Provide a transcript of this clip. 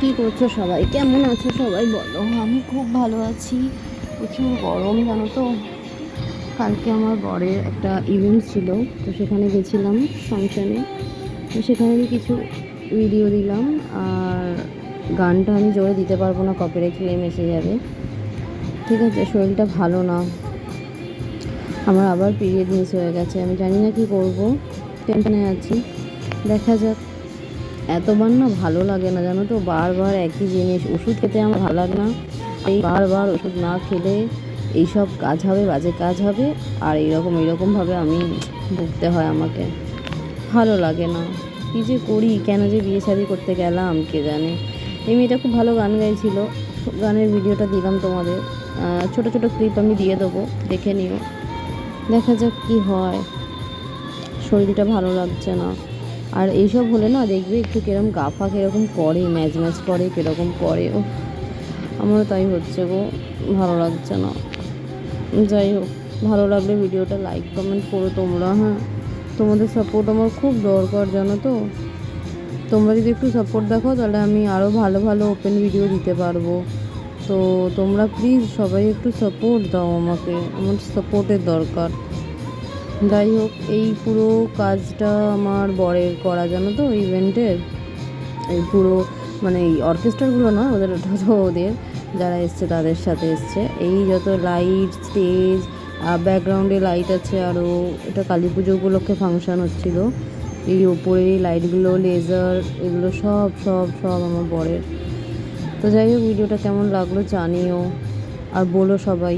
কি করছো সবাই? কেমন আছো সবাই বলো? আমি খুব ভালো আছি। প্রচুর গরম জানো তো। কালকে আমার বরের একটা ইভেন্ট ছিল, তো সেখানে গেছিলাম ফাংশানে। তো সেখানে আমি কিছু ভিডিও দিলাম। আর গানটা আমি জোরে দিতে পারবো না, কপিরাইট ক্লেম এসে যাবে। ঠিক আছে, শরীরটা ভালো না। আমার আবার পিরিয়ড মিস হয়ে গেছে, আমি জানি না কি করব, টেনশনে আছি। দেখা যাক। এতবার না ভালো লাগে না জানো তো, বারবার একই জিনিস। ওষুধ খেতে আমার ভালো লাগে না, এই বারবার ওষুধ না খেলে এইসব কাজ হবে, বাজে কাজ হবে। আর এইরকমভাবে আমি ভুগতে হয় আমাকে। ভালো লাগে না। কী যে করি, কেন যে বিয়ে শাদি করতে গেলাম কে জানে। এই মেয়েটা খুব ভালো গান গাইছিল, গানের ভিডিওটা দিলাম তোমাদের। ছোট ছোট ক্লিপ আমি দিয়ে দেবো, দেখে নিও। দেখা যাক কি হয়। শরীরটা ভালো লাগছে না। আর এইসব হলে না দেখবে একটু কিরকম গাফা কীরকম করে, ম্যাজ ম্যাজ করে, কীরকম করে। ও, আমারও তাই হচ্ছে গো, ভালো লাগছে না। যাই হোক, ভালো লাগলে ভিডিওটা লাইক কমেন্ট করো তোমরা। হ্যাঁ, তোমাদের সাপোর্ট আমার খুব দরকার জানো তো। তোমরা যদি একটু সাপোর্ট দেখো তাহলে আমি আরও ভালো ভালো ওপেন ভিডিও দিতে পারবো। তো তোমরা প্লিজ সবাই একটু সাপোর্ট দাও আমাকে, আমার সাপোর্টের দরকার। যাই হোক, এই পুরো কাজটা আমার বরের করা জানো তো, ইভেন্টের। এই পুরো মানে এই অর্কেস্ট্রাগুলো না, ওদের ওদের যারা এসছে তাদের সাথে এসছে। এই যত লাইট, স্টেজ, ব্যাকগ্রাউন্ডে লাইট আছে আরও। এটা কালী পুজো উপলক্ষে ফাংশান হচ্ছিলো। এই ওপরের এই লাইটগুলো, লেজার, এগুলো সব সব সব আমার বরের। তো যাই হোক, ভিডিওটা কেমন লাগলো জানিও, আর বলো সবাই।